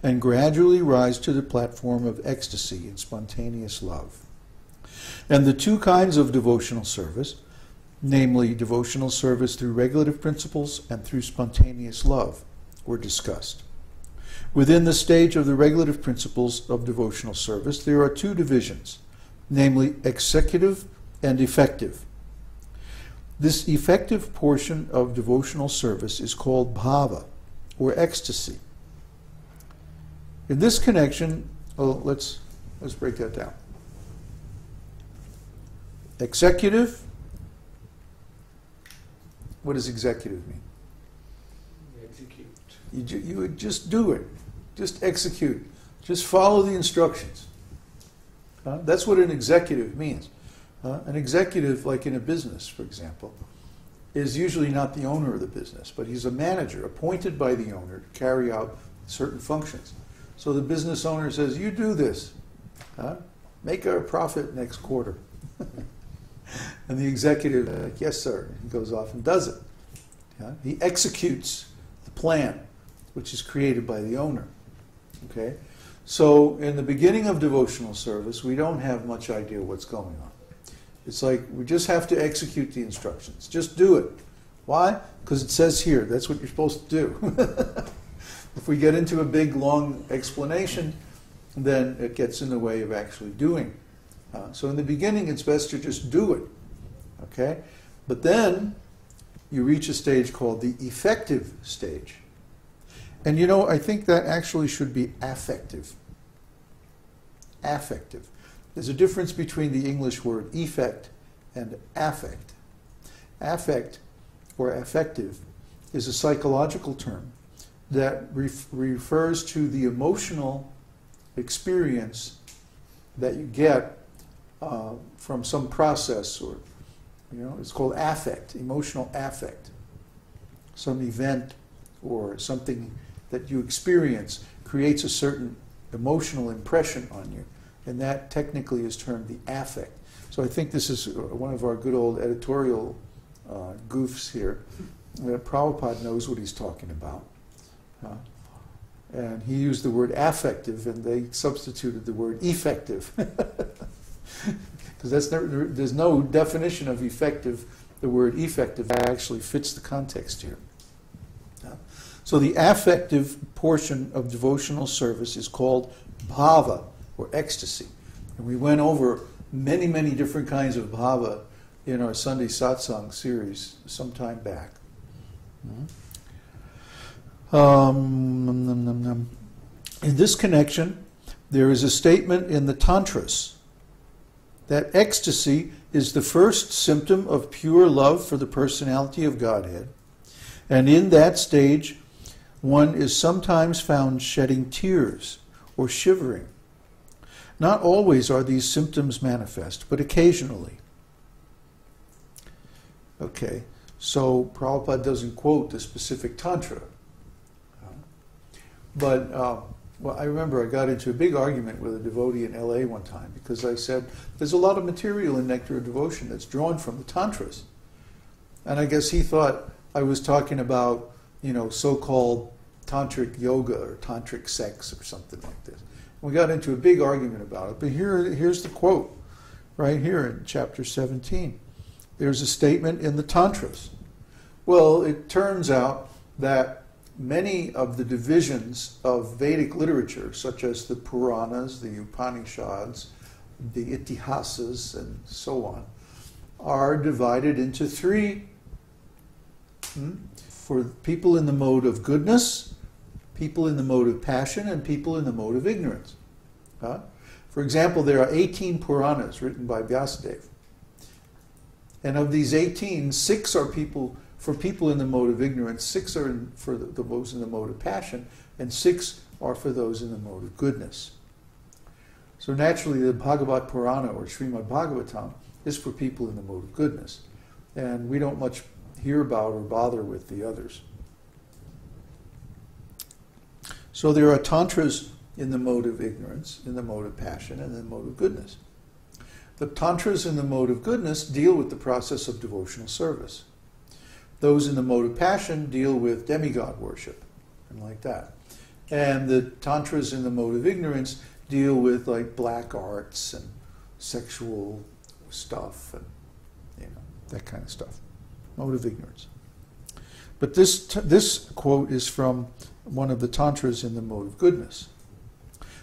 and gradually rise to the platform of ecstasy and spontaneous love. And the two kinds of devotional service, namely devotional service through regulative principles and through spontaneous love, were discussed. Within the stage of the regulative principles of devotional service, there are two divisions, namely executive and effective. This effective portion of devotional service is called bhava, or ecstasy. In this connection, let's break that down. Executive, what does executive mean? Execute. You would just do it. Just execute. Just follow the instructions. That's what an executive means. An executive, like in a business, for example, is usually not the owner of the business, but he's a manager appointed by the owner to carry out certain functions. So the business owner says, you do this. Make a profit next quarter. And the executive, like, yes, sir. He goes off and does it. He executes the plan, which is created by the owner. Okay? So in the beginning of devotional service, we don't have much idea what's going on. It's like we just have to execute the instructions. Just do it. Why? Because it says here, that's what you're supposed to do. If we get into a big, long explanation, then it gets in the way of actually doing. So in the beginning, it's best to just do it. Okay? But then you reach a stage called the effective stage. And you know, I think that actually should be affective. Affective. There's a difference between the English word effect and affect. Affect, or affective, is a psychological term that refers to the emotional experience that you get from some process, or, you know, it's called affect, emotional affect. Some event or something that you experience creates a certain emotional impression on you, and that technically is termed the affect. So I think this is one of our good old editorial goofs here. Prabhupada knows what he's talking about. And he used the word affective, and they substituted the word effective. Because there's no definition of effective. The word effective actually fits the context here. So the affective portion of devotional service is called bhava, or ecstasy. And we went over many, many different kinds of bhava in our Sunday satsang series some time back. In this connection, there is a statement in the Tantras that ecstasy is the first symptom of pure love for the personality of Godhead, and in that stage, one is sometimes found shedding tears or shivering. Not always are these symptoms manifest, but occasionally. Okay, so Prabhupada doesn't quote the specific Tantra. But well, I remember I got into a big argument with a devotee in LA one time because I said, there's a lot of material in Nectar of Devotion that's drawn from the Tantras. And I guess he thought I was talking about, you know, so-called tantric yoga or tantric sex or something like this. We got into a big argument about it. But here's the quote, right here in chapter 17. There's a statement in the Tantras. Well, it turns out that many of the divisions of Vedic literature, such as the Puranas, the Upanishads, the Itihasas, and so on, are divided into three. For people in the mode of goodness, people in the mode of passion, and people in the mode of ignorance. For example, there are 18 Puranas written by Vyasadeva. And of these 18, 6 are for people in the mode of ignorance, 6 are for those in the mode of passion, and 6 are for those in the mode of goodness. So naturally, the Bhagavad Purana, or Śrīmad-Bhāgavatam, is for people in the mode of goodness. And we don't much hear about or bother with the others. So there are tantras in the mode of ignorance, in the mode of passion, and in the mode of goodness. The tantras in the mode of goodness deal with the process of devotional service. Those in the mode of passion deal with demigod worship, and like that. And the tantras in the mode of ignorance deal with like black arts and sexual stuff and that kind of stuff. Mode of ignorance. But this quote is from one of the tantras in the mode of goodness.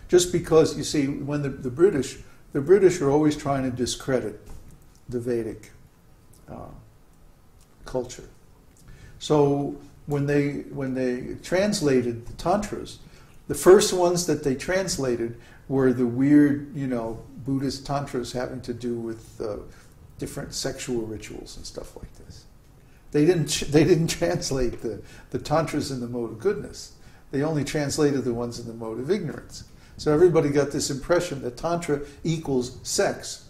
Just because, you see, when the British are always trying to discredit the Vedic culture. So when they translated the tantras, the first ones that they translated were the weird, Buddhist tantras having to do with different sexual rituals and stuff like this. They didn't translate the tantras in the mode of goodness. They only translated the ones in the mode of ignorance. So everybody got this impression that tantra equals sex,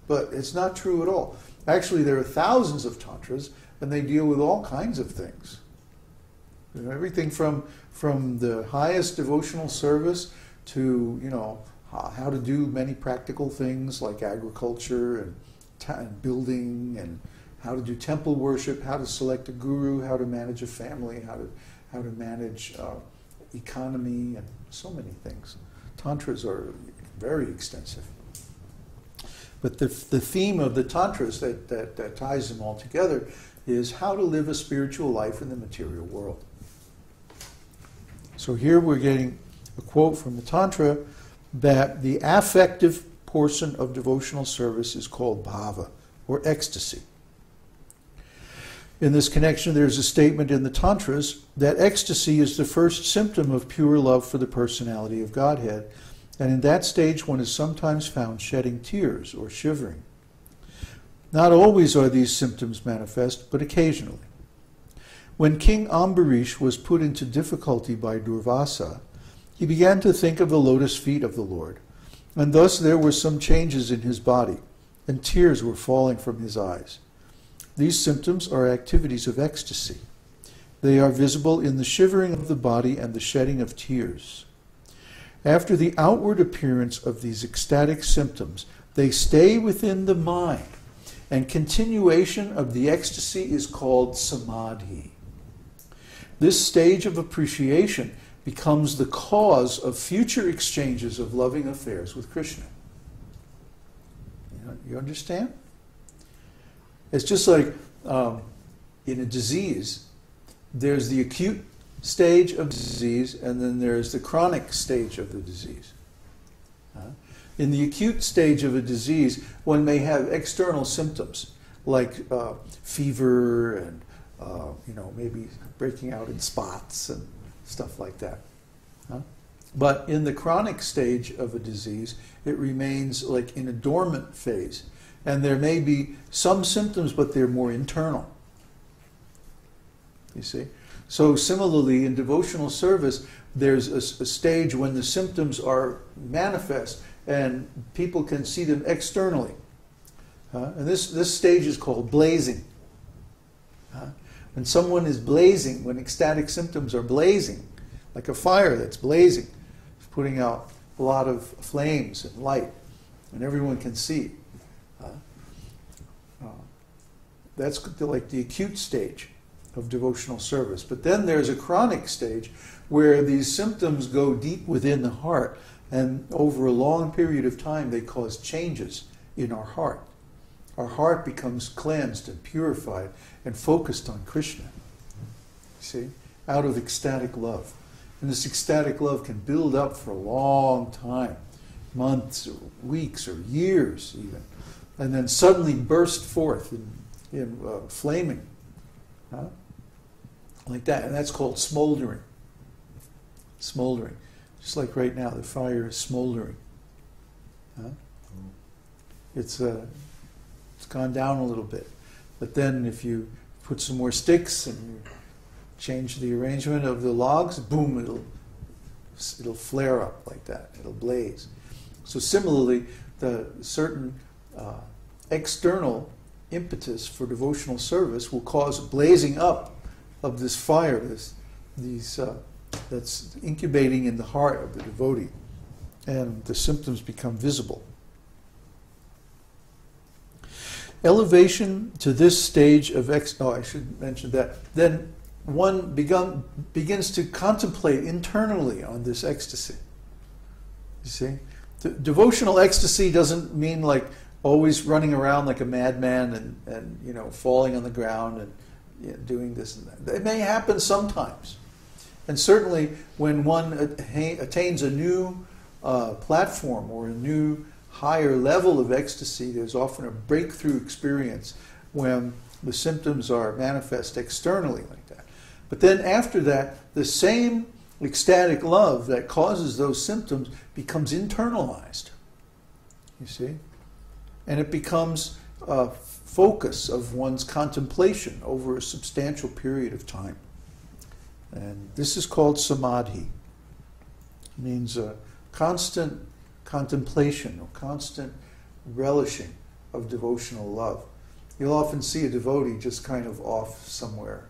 but it's not true at all. Actually, there are thousands of tantras, and they deal with all kinds of things. Everything from the highest devotional service to how to do many practical things like agriculture and building, and how to do temple worship, how to select a guru, how to manage a family, how to manage economy, and so many things. Tantras are very extensive. But the theme of the tantras that ties them all together is how to live a spiritual life in the material world. So here we're getting a quote from the tantra that the affective portion of devotional service is called bhava, or ecstasy. In this connection, there's a statement in the tantras that ecstasy is the first symptom of pure love for the personality of Godhead, and in that stage one is sometimes found shedding tears or shivering. Not always are these symptoms manifest, but occasionally. When King Ambarish was put into difficulty by Durvasa, he began to think of the lotus feet of the Lord, and thus there were some changes in his body, and tears were falling from his eyes. These symptoms are activities of ecstasy. They are visible in the shivering of the body and the shedding of tears. After the outward appearance of these ecstatic symptoms, they stay within the mind, and continuation of the ecstasy is called samadhi. This stage of appreciation becomes the cause of future exchanges of loving affairs with Krishna. You understand? It's just like in a disease, there's the acute stage of disease, and then there's the chronic stage of the disease. In the acute stage of a disease, one may have external symptoms like fever and maybe breaking out in spots and stuff like that. But in the chronic stage of a disease, it remains like in a dormant phase. And there may be some symptoms, but they're more internal. You see? So similarly, in devotional service, there's a stage when the symptoms are manifest and people can see them externally. And this stage is called blazing. When someone is blazing, when ecstatic symptoms are blazing, like a fire that's blazing, it's putting out a lot of flames and light, and everyone can see. That's like the acute stage of devotional service. But then there's a chronic stage where these symptoms go deep within the heart, and over a long period of time they cause changes in our heart. Our heart becomes cleansed and purified and focused on Krishna. See? Out of ecstatic love. And this ecstatic love can build up for a long time, months or weeks or years even, and then suddenly burst forth in flaming. Like that. And that's called smoldering. Smoldering. Just like right now, the fire is smoldering. It's gone down a little bit. But then if you put some more sticks and you change the arrangement of the logs, boom, it'll flare up like that. It'll blaze. So similarly, the certain external impetus for devotional service will cause blazing up of this fire, that's incubating in the heart of the devotee, and the symptoms become visible. Elevation to this stage of I should mention that. Then one begins to contemplate internally on this ecstasy. You see? Devotional ecstasy doesn't mean like always running around like a madman and falling on the ground and doing this and that. It may happen sometimes. And certainly when one attains a new platform or a new higher level of ecstasy, there's often a breakthrough experience when the symptoms are manifest externally like that. But then after that, the same ecstatic love that causes those symptoms becomes internalized. You see? And it becomes a focus of one's contemplation over a substantial period of time. And this is called samadhi. It means a constant contemplation or constant relishing of devotional love. You'll often see a devotee just kind of off somewhere,